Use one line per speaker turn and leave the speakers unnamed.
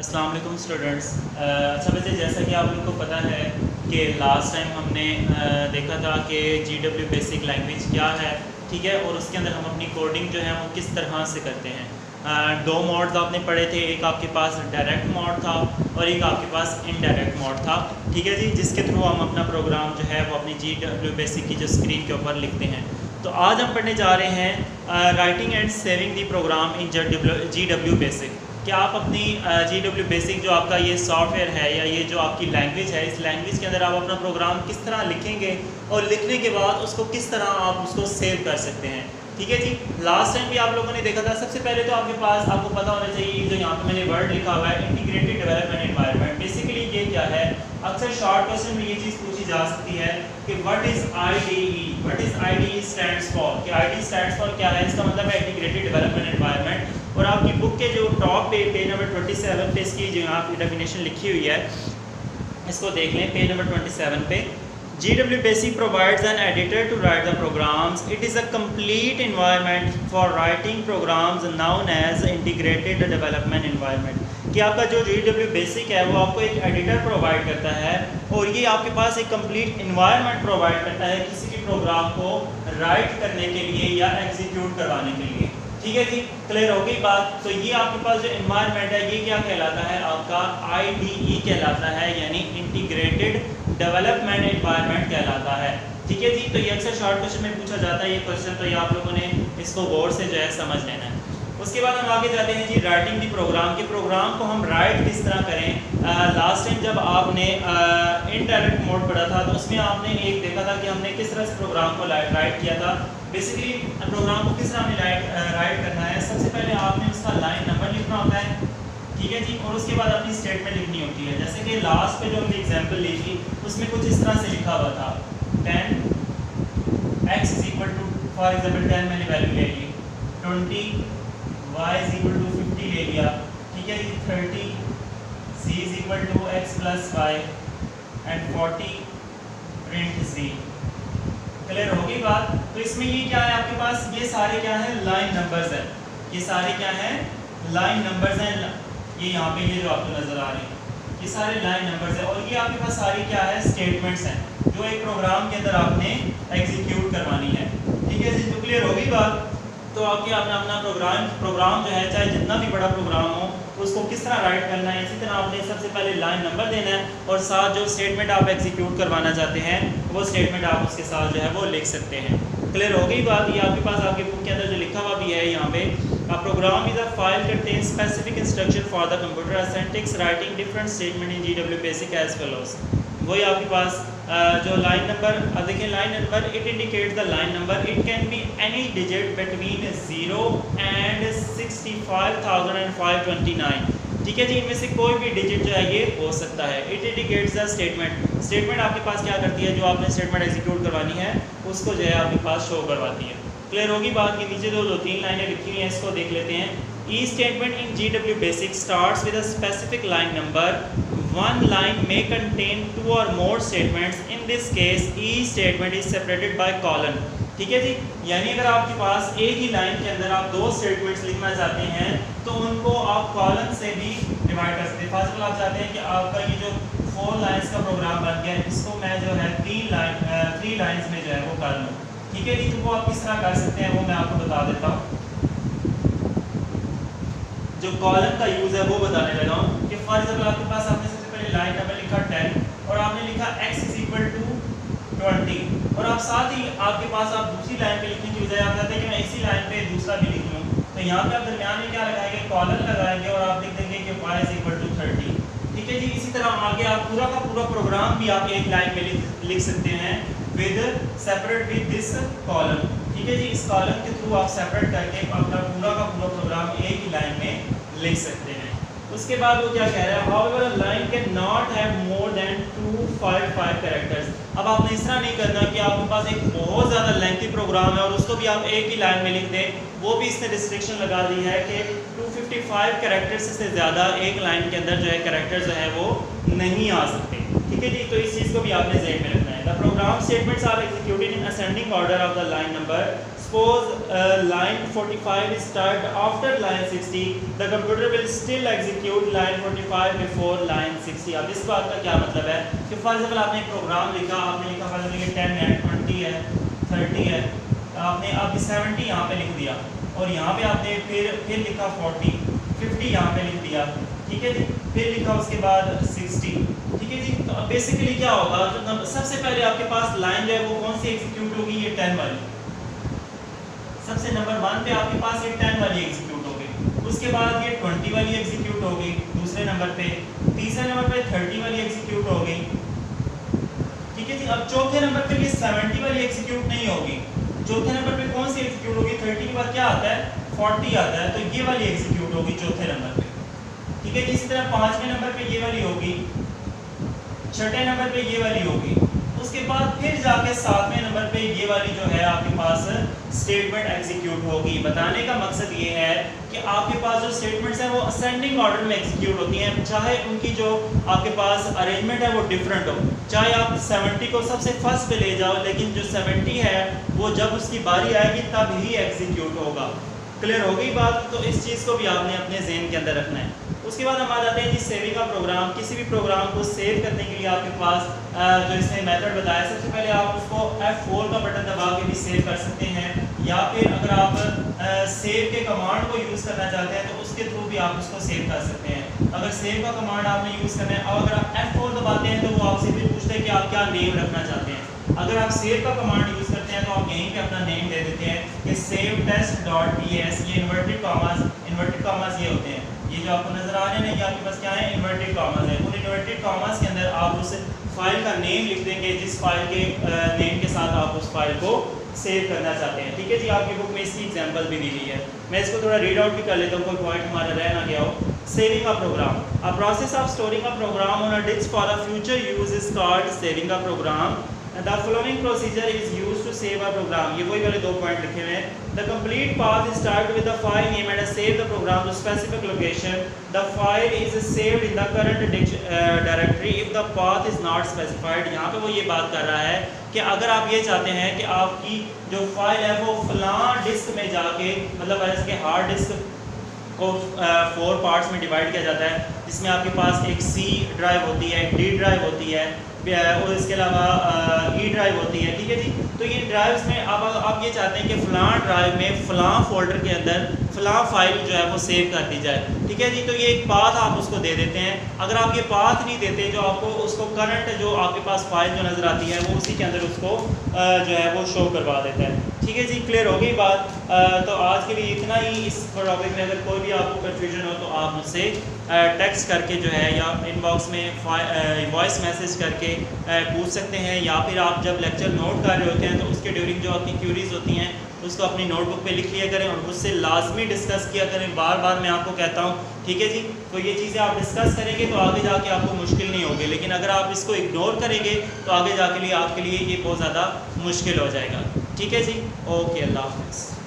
अस्सलाम वालेकुम स्टूडेंट्स। अच्छा बच्चे, जैसा कि आप लोग को पता है कि लास्ट टाइम हमने देखा था कि GW बेसिक लैंग्वेज क्या है, ठीक है, और उसके अंदर हम अपनी कोडिंग जो है वो किस तरह से करते हैं। दो मोड्स आपने पढ़े थे, एक आपके पास डायरेक्ट मोड था और एक आपके पास इनडायरेक्ट मोड था, ठीक है जी, जिसके थ्रू हम अपना प्रोग्राम जो है वो अपनी GW बेसिक की जो स्क्रीन के ऊपर लिखते हैं। तो आज हम पढ़ने जा रहे हैं writing and saving the program in GW BASIC. कि आप अपनी GW बेसिक जो आपका ये सॉफ्टवेयर है या ये जो आपकी लैंग्वेज है, इस लैंग्वेज के अंदर आप अपना प्रोग्राम किस तरह लिखेंगे और लिखने के बाद उसको किस तरह आप उसको सेव कर सकते हैं, ठीक है जी। लास्ट टाइम भी आप लोगों ने देखा था। सबसे पहले तो आपके पास आपको पता होना चाहिए जो यहाँ पे मैंने वर्ड लिखा हुआ है इंटीग्रेटेड डेवलपमेंट एनवायरनमेंट। बेसिकली ये क्या है, अक्सर शॉर्ट क्वेश्चन में ये चीज़ पूछी जा सकती है कि what is IDE, what is IDE stands for, कि IDE स्टैंड्स फॉर क्या है, इसका मतलब है इंटीग्रेटेड डेवलपमेंट एनवायरनमेंट। और आपकी बुक के जो टॉप पे पेज नंबर 27 पे इसकी जो यहाँ पे डेफिनेशन लिखी हुई है, इसको देख लें पेज नंबर 27 पे। GW Basic provides an editor to write the programs. It is a complete environment for writing programs known as integrated development environment. कि आपका जो GW Basic है वो आपको एक एडिटर प्रोवाइड करता है और ये आपके पास एक कंप्लीट इन्वायरमेंट प्रोवाइड करता है किसी भी प्रोग्राम को राइट करने के लिए या एग्जीक्यूट करवाने के लिए, ठीक है जी। क्लियर हो गई बात। तो ये आपके पास जो इन्वायरमेंट है ये क्या कहलाता है, आपका IDE कहलाता है, यानी इंटीग्रेटेड डेवलपमेंट एनवायरनमेंट कहलाता है, ठीक है जी। तो ये अक्सर शॉर्ट क्वेश्चन में पूछा जाता है ये क्वेश्चन, तो ये आप लोगों ने इसको गौर से जो है समझ लेना है। उसके बाद हम आगे जाते हैं जी राइटिंग दी प्रोग्राम। के प्रोग्राम को हम राइट किस तरह करें। लास्ट टाइम जब आपने इनडायरेक्ट मोड पढ़ा था तो उसमें आपने एक देखा था कि हमने किस तरह से प्रोग्राम को राइट किया था। बेसिकली प्रोग्राम को किस तरह हमें राइट करना है, सबसे पहले आपने उसका लाइन नंबर लिखना होता है, ठीक है जी, और उसके बाद अपनी स्टेटमेंट लिखनी होती है। जैसे कि लास्ट पे जो हमने एग्जांपल ली थी उसमें कुछ इस तरह से लिखा हुआ था 10x is equal to, for example 10 मैंने वैल्यू ले ली, 20 y इज इक्वल टू 50 ले लिया, ठीक है जी, 30 c is equal to x plus y and 40 print c। Clear हो गई बात। तो इसमें ये क्या है, आपके पास ये सारे क्या है, लाइन नंबर्स हैं, ये सारे क्या हैं, लाइन नंबर्स हैं। ये यहाँ पे ये जो आपको नजर आ रहे हैं ये सारे लाइन नंबर्स हैं और ये आपके पास सारी क्या है, स्टेटमेंट्स हैं जो एक प्रोग्राम के अंदर आपने एग्जीक्यूट करवानी है, ठीक है जी। तो क्लियर हो गई बात। तो आपके आपने अपना प्रोग्राम जो है चाहे जितना भी बड़ा प्रोग्राम हो उसको किस तरह राइट करना है, इसी तरह आपने सबसे पहले लाइन नंबर देना है और साथ जो स्टेटमेंट आप एग्जीक्यूट करवाना चाहते हैं वो स्टेटमेंट आप उसके साथ जो है वो लिख सकते हैं। क्लियर हो गई बात। ये आपके पास आपके बुक के अंदर जो लिखा हुआ भी है यहाँ पे, a program is a file contains specific instruction for the computer syntax writing different statement in GW Basic as follows। वही आपके पास जो लाइन नंबर, अब देखिए line number, it indicate the line number, it can be any digit between 0 and 65,529, ठीक है जी, इनमें से कोई भी डिजिट जो है ये हो सकता है। It indicates the statement, statement आपके पास क्या करती है, जो आपने स्टेटमेंट एग्जीक्यूट करवानी है उसको जो है आपके पास शो करवाती है। क्लियर होगी बात। के नीचे दो तीन लाइनें लिखी हुई हैं, इसको देख लेते हैं। E statement in GW basic starts with a specific line number, one line में contain 2 or more statements, in this case E statement is separated by colon, ठीक है जी। यानी अगर आपके पास एक ही लाइन के अंदर आप 2 स्टेटमेंट्स लिखना चाहते हैं तो उनको आप कॉलन से भी डिवाइड कर सकते हैं। फॉर एग्जाम्पल आप चाहते हैं कि आपका ये जो 4 लाइन्स का प्रोग्राम बन गया इसको मैं जो है 3 लाइन्स में जो है वो कर लूँ, ठीक है जी। तो वो आप किस तरह कर सकते हैं वो मैं आपको बता देता हूँ। जो कॉलम का यूज़ है वो बताने लगा हूँ कि फॉर एग्जाम्पल आपके पास आपने सबसे पहले लाइन नंबर लिखा 10 और आपने लिखा x इज इक्वल टू 20 और आप साथ ही आपके पास आप दूसरी लाइन पे लिखने की बजाय आप चाहते हैं कि मैं इसी लाइन पे दूसरा भी लिख लूँ, तो यहाँ पे आप दरमियान में क्या लगाएंगे, कॉलम लगाएंगे और आप लिख देंगे कि y इज इक्वल टू 30, ठीक है जी। इसी तरह आगे आप पूरा का पूरा प्रोग्राम भी आप एक लाइन में लिख सकते हैं with separate with this column, ठीक है जी। इस कॉलम के थ्रू आप सेपरेट करके अपना पूरा का पूरा प्रोग्राम एक ही लाइन में लिख सकते हैं। उसके बाद वो क्या कह रहा है, however a line can not have more than 255 characters. अब आपने इस तरह नहीं करना कि आपके पास एक बहुत ज़्यादा लेंथी प्रोग्राम है और उसको भी आप एक ही लाइन में लिख दें, वो भी इसने रिस्ट्रिक्शन लगा दी है कि 255 कैरेक्टर्स से ज़्यादा एक लाइन के अंदर जो है कैरेक्टर जो है वो नहीं आ सकते, ठीक है जी। तो इस चीज़ को भी आपने ज़हन में रखना है। The program statements are executed in ascending order of the line number Suppose line 45 is start after line 60, the computer will still execute line 45 before line 60. अब इस बात का क्या मतलब है कि फॉर एग्जाम्पल आपने एक प्रोग्राम लिखा, आपने लिखा फॉर एग्जाम्पल 10 है, 20 है, 30 है, आपने अब 70 यहाँ पे लिख दिया और यहाँ पे आपने फिर लिखा 40, 50 यहाँ पे लिख दिया, ठीक है जी, फिर लिखा उसके बाद 60, ठीक है जी। तो बेसिकली क्या होगा, जो सबसे पहले आपके पास लाइन जो है वो कौन सी एग्जीक्यूट होगी, ये 10 वाली, सबसे नंबर 1 पे आपके पास ये 10 वाली एग्जीक्यूट हो गई, उसके बाद ये 20 वाली एग्जीक्यूट हो गई दूसरे नंबर पे, तीसरे नंबर पे 30 वाली एग्जीक्यूट हो गई, ठीक है जी। अब चौथे नंबर पे ये 70 वाली एग्जीक्यूट नहीं होगी, चौथे नंबर पे कौन सी एग्जीक्यूट होगी, 30 के बाद क्या आता है 40 आता है, तो ये वाली एग्जीक्यूट होगी चौथे नंबर पे, ठीक है जी। इसी तरह 5वें नंबर पे ये वाली होगी, 6ठे नंबर पे ये वाली होगी, उसके बाद फिर जाके 7वें नंबर पे ये वाली जो है आपके पास स्टेटमेंट एग्जीक्यूट होगी। बताने का मकसद ये है कि आपके पास जो स्टेटमेंट्स हैं वो असेंडिंग ऑर्डर में एग्जीक्यूट होती हैं, चाहे उनकी जो आपके पास अरेंजमेंट है वो डिफरेंट हो, चाहे आप 70 को सबसे फर्स्ट पे ले जाओ, लेकिन जो 70 है वो जब उसकी बारी आएगी तब ही एग्जीक्यूट होगा। क्लियर हो गई बात? तो इस चीज़ को भी आपने अपने ज़हन के अंदर रखना है। उसके बाद हम आ जाते हैं जी सेविंग का प्रोग्राम। किसी भी प्रोग्राम को सेव करने के लिए आपके पास जो इसने मेथड बताया, सबसे पहले आप उसको F4 का बटन दबा के भी सेव कर सकते हैं, या फिर अगर आप सेव के कमांड को यूज़ करना चाहते हैं तो उसके थ्रू भी आप उसको सेव कर सकते हैं। अगर सेव का कमांड आपने यूज़ करना है, और अगर आप F4 दबाते हैं तो वो आपसे फिर पूछते हैं कि आप क्या नेम रखना चाहते हैं। अगर आप सेव का कमांड यूज़ करते हैं तो आप यहीं पे अपना नेम दे देते हैं कि सेव टेस्ट डॉट ps, ये इन्वर्टेड कॉमास ये होते हैं, ये जो आपको नजर आ रहे हैं ये आपके पास क्या है, इन्वर्टेड कॉमास है। उन इन्वर्टेड कॉमास के अंदर आप उस फाइल का नेम लिख देंगे जिस फाइल के नेम के साथ आप उस फाइल को सेव करना चाहते हैं, ठीक है जी। आपकी बुक में इसकी एग्जांपल भी दी हुई है, मैं इसको थोड़ा रीड आउट भी कर लेता हूँ, कोई पॉइंट हमारा रह ना गया हो। Saving a program, a process of storing a program on a disk for a future use is called saving a program. The following procedure is used to save a program. ये वही वाले 2 point लिखे हुए हैं। The complete path is started with the file name and save the program to specific location. The file is saved in the current directory if the path is not specified. यहाँ पे वो ये बात कर रहा है कि अगर आप ये चाहते हैं कि आपकी जो फाइल है वो फलां डिस्क में जाके, मतलब जैसे कि हार्ड डिस्क को 4 पार्ट्स में डिवाइड किया जाता है, जिसमें आपके पास एक C ड्राइव होती है, एक D ड्राइव होती है और इसके अलावा E ड्राइव होती है, ठीक है जी। तो ये ड्राइव्स में आप ये चाहते हैं कि फ़लाँ ड्राइव में फ़लाँ फोल्डर के अंदर फ़लाँ फाइल जो है वो सेव कर दी जाए, ठीक है जी। तो ये एक पाथ आप उसको दे देते हैं। अगर आप ये पाथ नहीं देते, जो आपको उसको करंट जो आपके पास फाइल जो नज़र आती है वो उसी के अंदर उसको जो है वो शो करवा देता है, ठीक है जी। क्लियर हो गई बात? तो आज के लिए इतना ही। इस टॉपिक में अगर कोई भी आपको कन्फ्यूजन हो तो आप मुझसे टेक्स्ट करके जो है या इनबॉक्स में वॉइस मैसेज करके पूछ सकते हैं, या फिर आप जब लेक्चर नोट कर रहे होते हैं तो उसके ड्यूरिंग जो आपकी क्यूरीज होती हैं उसको अपनी नोटबुक पे लिख लिया करें और मुझसे लाजमी डिस्कस किया करें। बार बार मैं आपको कहता हूँ, ठीक है जी। तो ये चीज़ें आप डिस्कस करेंगे तो आगे जाके आपको मुश्किल नहीं होगी, लेकिन अगर आप इसको इग्नोर करेंगे तो आगे जाके लिए आपके लिए ये बहुत ज़्यादा मुश्किल हो जाएगा, ठीक है जी। ओके, अल्लाह हाफ़िज़।